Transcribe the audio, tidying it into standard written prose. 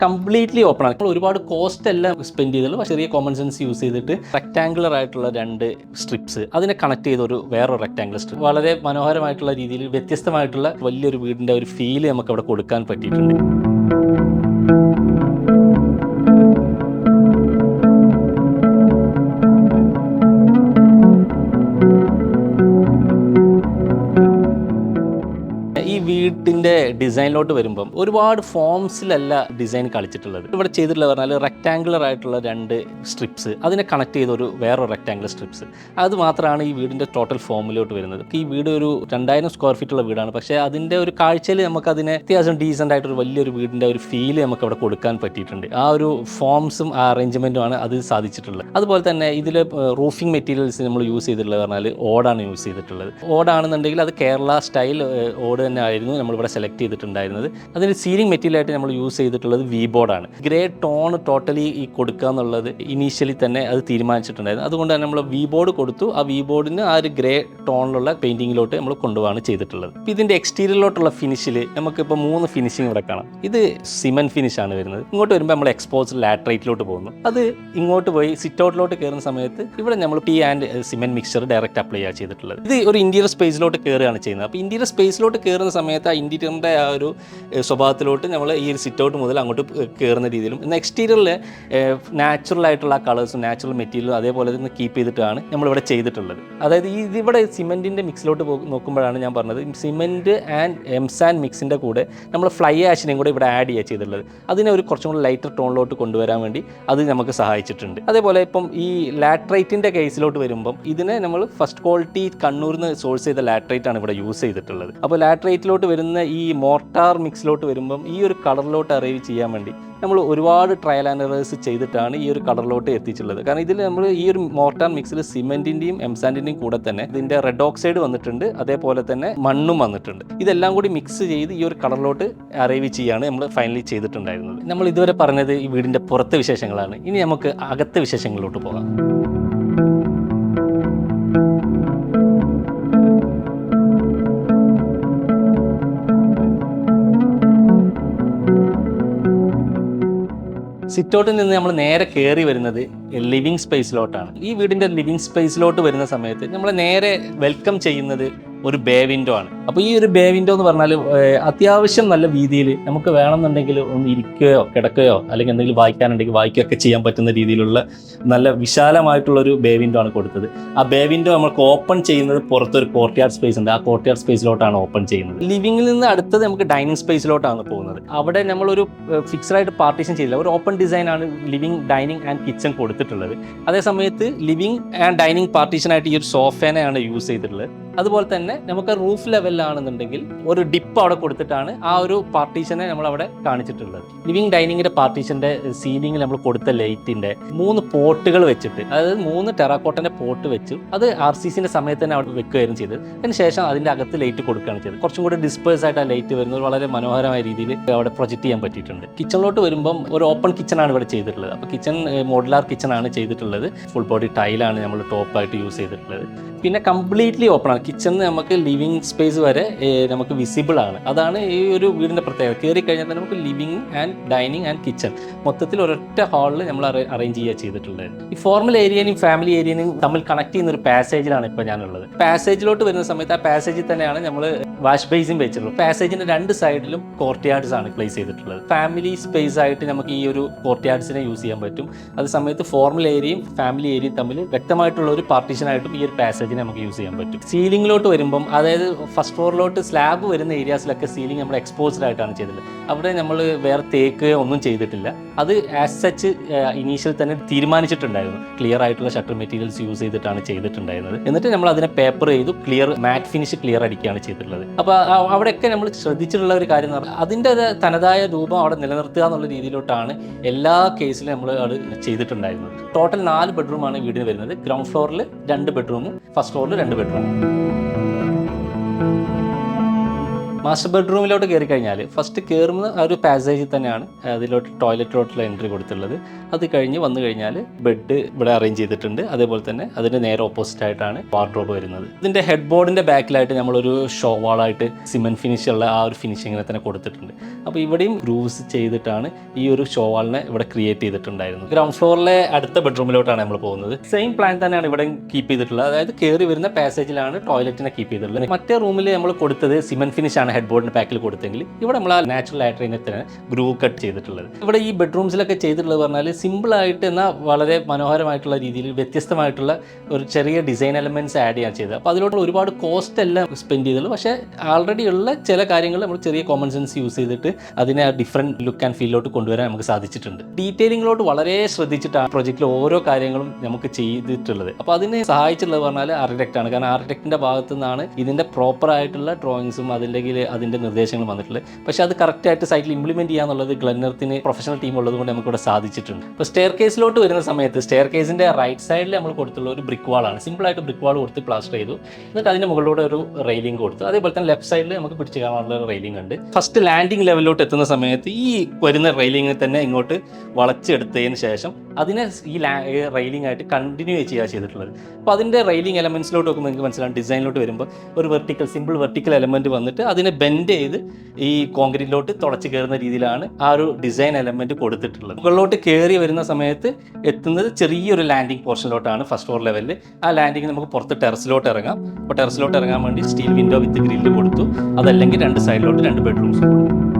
Completely open ആണ്. നമ്മൾ ഒരുപാട് കോസ്റ്റ് എല്ലാം സ്പെൻഡ് ചെയ്തുള്ളൂ. ചെറിയ കോമൺ സെൻസ് യൂസ് ചെയ്തിട്ട് റെക്ടാങ്കുലർ ആയിട്ടുള്ള 2 സ്ട്രിപ്സ് അതിനെ കണക്ട് ചെയ്ത വേറൊരു റെക്ടാങ്കുലർ സ്ട്രിപ്പ് വളരെ മനോഹരമായിട്ടുള്ള രീതിയിൽ വ്യത്യസ്തമായിട്ടുള്ള വലിയൊരു വീടിൻ്റെ ഒരു ഫീല് നമുക്ക് അവിടെ കൊടുക്കാൻ പറ്റിയിട്ടുണ്ട്. ഈ വീട്ടിൻ്റെ ഡിസൈനിലോട്ട് വരുമ്പം ഒരുപാട് ഫോംസിലല്ല ഡിസൈൻ കളിച്ചിട്ടുള്ളത്. ഇവിടെ ചെയ്തിട്ടുള്ള പറഞ്ഞാൽ റെക്ടാങ്കുലർ ആയിട്ടുള്ള 2 സ്ട്രിപ്സ് അതിനെ കണക്ട് ചെയ്ത വേറൊരു റെക്ടാങ്കുലർ സ്ട്രിപ്സ് അത് മാത്രമാണ് ഈ വീടിൻ്റെ ടോട്ടൽ ഫോമിലോട്ട് വരുന്നത്. ഈ വീട് ഒരു 2000 സ്ക്വയർ ഫീറ്റ് ഉള്ള വീടാണ്. പക്ഷേ അതിൻ്റെ ഒരു കാഴ്ചയിൽ നമുക്ക് അതിനെ അത്യാവശ്യം ഡീസൻ്റ് ആയിട്ടൊരു വലിയൊരു വീടിൻ്റെ ഒരു ഫീല് നമുക്ക് അവിടെ കൊടുക്കാൻ പറ്റിയിട്ടുണ്ട്. ആ ഒരു ഫോംസും ആ അറേഞ്ച്മെൻറ്റുമാണ് അത് സാധിച്ചിട്ടുള്ളത്. അതുപോലെ തന്നെ ഇതിൽ റൂഫിംഗ് മെറ്റീരിയൽസ് നമ്മൾ യൂസ് ചെയ്തിട്ടുള്ളത് പറഞ്ഞാൽ ഓടാണ് യൂസ് ചെയ്തിട്ടുള്ളത്. ഓടാണെന്നുണ്ടെങ്കിൽ അത് കേരള സ്റ്റൈൽ ഓട് തന്നെ ആയിരുന്നു നമ്മളിവിടെ സെലക്ട് ചെയ്തിട്ടുണ്ടായിരുന്നത്. അതിന് സീലിംഗ് മെറ്റീരിയൽ ആയിട്ട് നമ്മൾ യൂസ് ചെയ്തിട്ടുള്ളത് വി ബോർഡാണ്. ഗ്രേ ടോൺ ടോട്ടലി കൊടുക്കുക എന്നുള്ളത് ഇനീഷ്യലി തന്നെ അത് തീരുമാനിച്ചിട്ടുണ്ടായിരുന്നു. അതുകൊണ്ട് തന്നെ നമ്മൾ വി ബോർഡ് കൊടുത്തു. ആ വി ബോർഡിന് ആ ഒരു ഗ്രേ ടോണിലുള്ള പെയിന്റിങ്ങിലോട്ട് നമ്മൾ കൊണ്ടുപോകാണ് ചെയ്തിട്ടുള്ളത്. ഇതിൻ്റെ എക്സ്റ്റീരിയറിലോട്ടുള്ള ഫിനിഷിൽ നമുക്കിപ്പോൾ 3 ഫിനിഷിംഗ് ഇവിടെ കാണാം. ഇത് സിമെന്റ് ഫിനിഷ് ആണ് വരുന്നത്. ഇങ്ങോട്ട് വരുമ്പോൾ നമ്മൾ എക്സ്പോസ്ഡ് ലാറ്ററൈറ്റിലോട്ട് പോകുന്നു. അത് ഇങ്ങോട്ട് പോയി സിറ്റ് ഔട്ടിലോട്ട് കയറുന്ന സമയത്ത് ഇവിടെ നമ്മൾ ടീ and cement mixture direct apply ചെയ്യാൻ ചെയ്തിട്ടുള്ളത്. ഇത് ഒരു ഇന്റീരിയർ സ്പേസിലോട്ട് കയറുകയാണ് ചെയ്യുന്നത്. അപ്പോൾ ഇന്റീരിയർ സ്പേസിലോട്ട് കയറുന്ന സമയത്ത് ആ ഇന്റീരിയറിൻ്റെ ആ ഒരു സ്വഭാവത്തിലോട്ട് നമ്മൾ ഈ ഒരു സിറ്റ് ഔട്ട് മുതൽ അങ്ങോട്ട് കയറുന്ന രീതിയിലും എന്നാൽ എക്സ്റ്റീരിയറിൽ നാച്ചുറൽ ആയിട്ടുള്ള കാളേഴ്സും നാച്ചുറൽ മെറ്റീരിയലും അതേപോലെ തന്നെ കീപ്പ് ചെയ്തിട്ടാണ് നമ്മളിവിടെ ചെയ്തിട്ടുള്ളത്. അതായത് ഇതിവിടെ സിമെൻറ്റിൻ്റെ മിക്സിലോട്ട് നോക്കുമ്പോഴാണ് ഞാൻ പറഞ്ഞത് സിമെൻറ്റ് ആൻഡ് എംസാൻഡ് മിക്സിൻ്റെ കൂടെ നമ്മൾ ഫ്ലൈ ആഷിനെയും കൂടെ ഇവിടെ ആഡ് ചെയ്യുക ചെയ്തിട്ടുള്ളത്. അതിനെ ഒരു കുറച്ചും കൂടി ലൈറ്റർ ടോണിലോട്ട് കൊണ്ടുവരാൻ വേണ്ടി അത് നമുക്ക് സഹായിച്ചിട്ടുണ്ട്. അതേപോലെ ഇപ്പം ഈ ലാറ്ററൈറ്റിൻ്റെ കേസിലോട്ട് വരുമ്പം ഇതിനെ നമ്മൾ ഫസ്റ്റ് ക്വാളിറ്റി കണ്ണൂരിൽ നിന്ന് സോഴ്സ് ചെയ്ത ലാറ്ററൈറ്റ് ആണ് ഇവിടെ യൂസ് ചെയ്തിട്ടുള്ളത്. അപ്പോൾ ലാറ്ററൈറ്റിലോട്ട് വരുന്ന ഈ മോർട്ടാർ മിക്സിലോട്ട് വരുമ്പം ഈ ഒരു കളറിലോട്ട് അറൈവ് ചെയ്യാൻ വേണ്ടി നമ്മൾ ഒരുപാട് ട്രയൽ ആൻഡ് എറേഴ്സ് ചെയ്തിട്ടാണ് ഈ ഒരു കളറിലോട്ട് എത്തിച്ചുള്ളത്. കാരണം ഇതിൽ നമ്മൾ ഈ ഒരു മോർട്ടാർ മിക്സിൽ സിമെൻറ്റിൻ്റെയും എംസാൻഡിൻ്റെയും കൂടെ തന്നെ ഇതിൻ്റെ റെഡ് ഓക്സൈഡ് വന്നിട്ടുണ്ട്, അതേപോലെ തന്നെ മണ്ണും വന്നിട്ടുണ്ട്. ഇതെല്ലാം കൂടി മിക്സ് ചെയ്ത് ഈ ഒരു കളറിലോട്ട് അറൈവ് ചെയ്യാണ് നമ്മൾ ഫൈനലി ചെയ്തിട്ടുണ്ടായിരുന്നത്. നമ്മൾ ഇതുവരെ പറഞ്ഞത് ഈ വീടിൻ്റെ പുറത്തെ വിശേഷങ്ങളാണ്. ഇനി നമുക്ക് അകത്തെ വിശേഷങ്ങളിലോട്ട് പോകാം. സിറ്റൗട്ടിൽ നിന്ന് നമ്മൾ നേരെ കയറി വരുന്നത് ലിവിങ് സ്പേസിലോട്ടാണ്. ഈ വീടിൻ്റെ ലിവിങ് സ്പേസിലോട്ട് വരുന്ന സമയത്ത് നമ്മൾ നേരെ വെൽക്കം ചെയ്യുന്നത് ഒരു ബേ വിൻഡോ ആണ്. അപ്പോൾ ഈ ഒരു ബേ വിൻഡോ എന്ന് പറഞ്ഞാൽ അത്യാവശ്യം നല്ല രീതിയിൽ നമുക്ക് വേണമെന്നുണ്ടെങ്കിൽ ഒന്ന് ഇരിക്കുകയോ കിടക്കുകയോ അല്ലെങ്കിൽ എന്തെങ്കിലും വായിക്കാനുണ്ടെങ്കിൽ വായിക്കുകയൊക്കെ ചെയ്യാൻ പറ്റുന്ന രീതിയിലുള്ള നല്ല വിശാലമായിട്ടുള്ളൊരു ബേ വിൻഡോ ആണ് കൊടുത്തത്. ആ ബേ വിൻഡോ നമുക്ക് ഓപ്പൺ ചെയ്യുന്നത് പുറത്തൊരു കോർട്ട്യാർഡ് സ്പേസ് ഉണ്ട്. ആ കോർട്ട്യാർഡ് സ്പേസിലോട്ടാണ് ഓപ്പൺ ചെയ്യുന്നത്. ലിവിങ്ങിൽ നിന്ന് അടുത്തത് നമുക്ക് ഡൈനിങ് സ്പേസിലോട്ടാണ് പോകുന്നത്. അവിടെ നമ്മളൊരു ഫിക്സ്ഡ് ആയിട്ട് പാർട്ടീഷൻ ചെയ്തില്ല, ഒരു ഓപ്പൺ ഡിസൈൻ ആണ് ലിവിങ്, ഡൈനിങ് ആൻഡ് കിച്ചൺ കൊടുത്തിട്ടുള്ളത്. അതേ സമയത്ത് ലിവിങ് ആൻഡ് ഡൈനിങ് പാർട്ടീഷനായിട്ട് ഈ ഒരു സോഫേനെയാണ് യൂസ് ചെയ്തിട്ടുള്ളത്. അതുപോലെ തന്നെ നമുക്ക് റൂഫ് ലെവലിലാണെന്നുണ്ടെങ്കിൽ ഒരു ഡിപ്പ് അവിടെ കൊടുത്തിട്ടാണ് ആ ഒരു പാർട്ടീഷനെ നമ്മൾ അവിടെ കാണിച്ചിട്ടുള്ളത്. ലിവിങ് ഡൈനിങ്ങിന്റെ പാർട്ടീഷന്റെ സീലിംഗിൽ നമ്മൾ കൊടുത്ത ലൈറ്റിന്റെ 3 പോട്ടുകൾ വെച്ചിട്ട്, അതായത് 3 ടെറാക്കോട്ടന്റെ പോട്ട് വെച്ചു അത് RCCന്റെ സമയത്ത് തന്നെ അവിടെ വെക്കുകയായിരുന്നു ചെയ്തത്. അതിനുശേഷം അതിന്റെ അകത്ത് ലൈറ്റ് കൊടുക്കുകയാണ് ചെയ്തത്. കുറച്ചും കൂടി ഡിസ്പേഴ്സ് ആയിട്ട് ആ ലൈറ്റ് വരുന്നത് വളരെ മനോഹരമായ രീതിയിൽ അവിടെ പ്രൊജക്ട് ചെയ്യാൻ പറ്റിയിട്ടുണ്ട്. കിച്ചണിലോട്ട് വരുമ്പം ഒരു ഓപ്പൺ കിച്ചൺ ആണ് ഇവിടെ ചെയ്തിട്ടുള്ളത്. അപ്പോൾ കിച്ചൺ മോഡുലാർ കിച്ചൺ ആണ് ചെയ്തിട്ടുള്ളത്. ഫുൾ ബോഡി ടൈലാണ് നമ്മൾ ടോപ്പായിട്ട് യൂസ് ചെയ്തിട്ടുള്ളത്. പിന്നെ കംപ്ലീറ്റ്ലി ഓപ്പൺ ആണ്. കിച്ചണിൽ നമുക്ക് ലിവിങ് സ്പേസ് വരെ നമുക്ക് വിസിബിൾ ആണ്. അതാണ് ഈ ഒരു വീടിൻ്റെ പ്രത്യേകത. കയറി കഴിഞ്ഞാൽ തന്നെ നമുക്ക് living and dining and kitchen മൊത്തത്തിൽ ഒരൊറ്റ ഹാളിൽ നമ്മൾ അറേഞ്ച് ചെയ്യുക ചെയ്തിട്ടുള്ളത്. ഈ ഫോർമൽ ഏരിയനും ഫാമിലി ഏരിയനും തമ്മിൽ കണക്ട് ചെയ്യുന്ന ഒരു പാസേജിലാണ് ഇപ്പോൾ ഞാനുള്ളത്. പാസേജിലോട്ട് വരുന്ന സമയത്ത് ആ പാസേജിൽ തന്നെയാണ് നമ്മൾ വാഷ് ബേസിൻ വെച്ചിട്ടുള്ളത്. പാസേജിന്റെ 2 സൈഡിലും കോർട്ട്യാർഡ്സ് ആണ് പ്ലേസ് ചെയ്തിട്ടുള്ളത്. ഫാമിലി സ്പേസ് ആയിട്ട് നമുക്ക് ഈ ഒരു കോർട്ട്യാർഡ്സിനെ യൂസ് ചെയ്യാൻ പറ്റും. അതേ സമയത്ത് ഫോർമൽ ഏരിയയും ഫാമിലി ഏരിയയും തമ്മിൽ വ്യക്തമായിട്ടുള്ള ഒരു പാർട്ടീഷനായിട്ടും ഈ ഒരു പാസേജ് നമുക്ക് യൂസ് ചെയ്യാൻ പറ്റും. സീലിംഗിലോട്ട് വരുമ്പം, അതായത് ഫസ്റ്റ് ഫ്ലോറിലോട്ട് സ്ലാബ് വരുന്ന ഏരിയാസിലൊക്കെ സീലിംഗ് നമ്മൾ എക്സ്പോസ്ഡ് ആയിട്ടാണ് ചെയ്തത്. അവിടെ നമ്മൾ വേറെ തേക്കുകയോ ഒന്നും ചെയ്തിട്ടില്ല. അത് ആസ് സച്ച് ഇനീഷ്യൽ തന്നെ തീരുമാനിച്ചിട്ടുണ്ടായിരുന്നു. ക്ലിയർ ആയിട്ടുള്ള ഷട്ടർ മെറ്റീരിയൽസ് യൂസ് ചെയ്തിട്ടാണ് ചെയ്തിട്ടുണ്ടായിരുന്നത്. എന്നിട്ട് നമ്മൾ അതിനെ പേപ്പർ ചെയ്തു ക്ലിയർ മാറ്റ് ഫിനിഷ് ക്ലിയർ അടിക്കുകയാണ് ചെയ്തിട്ടുള്ളത്. അപ്പോൾ അവിടെയൊക്കെ നമ്മൾ ശ്രദ്ധിച്ചിട്ടുള്ള ഒരു കാര്യം എന്ന് പറഞ്ഞാൽ അതിൻ്റെ തനതായ രൂപം അവിടെ നിലനിർത്തുക എന്നുള്ള രീതിയിലോട്ടാണ് എല്ലാ കേസിലും നമ്മൾ അത് ചെയ്തിട്ടുണ്ടായിരുന്നത്. ടോട്ടൽ 4 ബെഡ്റൂമാണ് വീടിന് വരുന്നത്. ഗ്രൗണ്ട് ഫ്ലോറിൽ 2 ബെഡ്റൂമും ഫസ്റ്റ് ഫ്ലോറിൽ 2 ബെഡ്റൂമും. മാസ്റ്റർ ബെഡ്റൂമിലോട്ട് കയറി കഴിഞ്ഞാൽ ഫസ്റ്റ് കയറുന്ന ആ ഒരു പാസേജിൽ തന്നെയാണ് അതിലോട്ട് ടോയ്ലറ്റിലോട്ടുള്ള എൻട്രി കൊടുത്തിട്ടുള്ളത്. അത് കഴിഞ്ഞ് വന്നു കഴിഞ്ഞാൽ ബെഡ് ഇവിടെ അറേഞ്ച് ചെയ്തിട്ടുണ്ട്. അതേപോലെ തന്നെ അതിൻ്റെ നേരെ ഓപ്പോസിറ്റ് ആയിട്ടാണ് വാർഡ്രോബ് വരുന്നത്. ഇതിൻ്റെ ഹെഡ് ബോർഡിൻ്റെ ബാക്കിലായിട്ട് നമ്മളൊരു ഷോ വാളായിട്ട് സിമെൻറ്റ് ഫിനിഷ് ഉള്ള ആ ഒരു ഫിനിഷിങ്ങിനെ തന്നെ കൊടുത്തിട്ടുണ്ട്. അപ്പോൾ ഇവിടെയും ഗ്രൂവ്സ് ചെയ്തിട്ടാണ് ഈ ഒരു ഷോ വാളിനെ ഇവിടെ ക്രിയേറ്റ് ചെയ്തിട്ടുണ്ടായിരുന്നത്. ഗ്രൗണ്ട് ഫ്ലോറിലെ അടുത്ത ബെഡ്റൂമിലോട്ടാണ് നമ്മൾ പോകുന്നത്. സെയിം പ്ലാൻ തന്നെയാണ് ഇവിടെ കീപ്പ് ചെയ്തിട്ടുള്ളത്. അതായത് കയറി വരുന്ന പാസേജിലാണ് ടോയ്ലറ്റിനെ കീപ്പ് ചെയ്തിട്ടുള്ളത്. മറ്റേ റൂമിൽ നമ്മൾ കൊടുത്തത് സിമെൻറ്റ് ഫിനിഷ് ആണ് ഹെഡ് ബോർഡിൻ്റെ ബാക്കിൽ കൊടുത്തെങ്കിൽ ഇവിടെ നമ്മൾ ആ നാച്ചുറൽ ആയിട്ട് തന്നെ ഗ്രൂവ് കട്ട് ചെയ്തിട്ടുള്ളത്. ഇവിടെ ഈ ബെഡ്റൂംസിലൊക്കെ ചെയ്തിട്ടുള്ളത് പറഞ്ഞാൽ സിമ്പിളായിട്ട് എന്നാൽ വളരെ മനോഹരമായിട്ടുള്ള രീതിയിൽ വ്യത്യസ്തമായിട്ടുള്ള ഒരു ചെറിയ ഡിസൈൻ എലമെൻറ്റ്സ് ആഡ് ചെയ്യാൻ ചെയ്തത്. അപ്പോൾ അതിലോട്ട് ഒരുപാട് കോസ്റ്റ് എല്ലാം സ്പെൻഡ് ചെയ്തുള്ളൂ. പക്ഷേ ആൾറെഡി ഉള്ള ചില കാര്യങ്ങൾ നമ്മൾ ചെറിയ കോമൺ സെൻസ് യൂസ് ചെയ്തിട്ട് അതിനെ ഡിഫറെൻറ്റ് ലുക്ക് ആൻഡ് ഫീലിലോട്ട് കൊണ്ടുവരാൻ നമുക്ക് സാധിച്ചിട്ടുണ്ട്. ഡീറ്റെയിലിങ്ങിലോട്ട് വളരെ ശ്രദ്ധിച്ചിട്ടാണ് പ്രോജക്റ്റിൽ ഓരോ കാര്യങ്ങളും നമുക്ക് ചെയ്തിട്ടുള്ളത്. അപ്പോൾ അതിനെ സഹായിച്ചിട്ടുള്ളത് പറഞ്ഞാൽ ആർക്കിടെക്റ്റാണ്. കാരണം ആർക്കിടെക്റ്റിൻ്റെ ഭാഗത്തു നിന്നാണ് ഇതിൻ്റെ പ്രോപ്പറായിട്ടുള്ള ഡ്രോയിങ്സും അതിൻ്റെ നിർദ്ദേശങ്ങളും വന്നിട്ടുള്ളത്. പക്ഷേ അത് കറക്റ്റായിട്ട് സൈറ്റിൽ ഇംപ്ലിമെൻറ്റ് ചെയ്യാന്നുള്ളത് ഗ്ലെന്നർത്തിന് പ്രൊഫഷണൽ ടീം ഉള്ളത് കൊണ്ട് നമുക്കിവിടെ സാധിച്ചിട്ടുണ്ട്. ഇപ്പോൾ സ്റ്റെയർ കേസിലോട്ട് വരുന്ന സമയത്ത് സ്റ്റെയർ കേസിൻ്റെ റൈറ്റ് സൈഡിൽ നമ്മൾ കൊടുത്തുള്ള ഒരു ബ്രിക്ക് വാളാണ്. സിമ്പിളായിട്ട് ബ്രിക്ക് വാൾ കൊടുത്ത് പ്ലാസ്റ്റർ ചെയ്തു. എന്നിട്ട് അതിൻ്റെ മുകളിലൂടെ ഒരു റെയിലിംഗ് കൊടുത്തു. അതേപോലെ തന്നെ ലെഫ്റ്റ് സൈഡിൽ നമുക്ക് പിടിച്ച് കാണാനുള്ള ഒരു റെയിലിംഗ് ഉണ്ട്. ഫസ്റ്റ് ലാൻഡിംഗ് ലെവലിലോട്ട് എത്തുന്ന സമയത്ത് ഈ വരുന്ന റെയിലിംഗ് തന്നെ ഇങ്ങോട്ട് വളച്ചെടുത്തതിന് ശേഷം അതിനെ ഈ റെയിലിംഗ് ആയിട്ട് കണ്ടിന്യൂ ചെയ്യുക ചെയ്തിട്ടുള്ളത്. അപ്പോൾ അതിൻ്റെ റെയിലിംഗ് എലമെൻറ്റ്സിലോട്ട് നോക്കുമ്പോൾ നിങ്ങൾക്ക് മനസ്സിലാവും. ഡിസൈനിലോട്ട് വരുമ്പോൾ ഒരു സിമ്പിൾ വെർട്ടിക്കൽ എലമെൻറ്റ് വന്നിട്ട് അതിനെ ബെൻഡ് ചെയ്ത് ഈ കോൺക്രീറ്റിലോട്ട് തുളച്ച് കയറുന്ന രീതിയിലാണ് ആ ഒരു ഡിസൈൻ എലമെൻറ്റ് കൊടുത്തിട്ടുള്ളത്. മുകളിലോട്ട് കയറി വരുന്ന സമയത്ത് എത്തുന്നത് ചെറിയൊരു ലാൻഡിംഗ് പോർഷനിലോട്ടാണ് ഫസ്റ്റ് ഫ്ലോർ ലെവലിൽ. ആ ലാൻഡിംഗ് നമുക്ക് പുറത്ത് ടെറസിലോട്ട് ഇറങ്ങാം. അപ്പോൾ ടെറസിലോട്ട് ഇറങ്ങാൻ വേണ്ടി സ്റ്റീൽ വിൻഡോ വിത്ത് ഗ്രില്ല് കൊടുത്തു. അതല്ലെങ്കിൽ രണ്ട് സൈഡിലോട്ട് 2 ബെഡ്റൂംസ് കൊടുത്തു.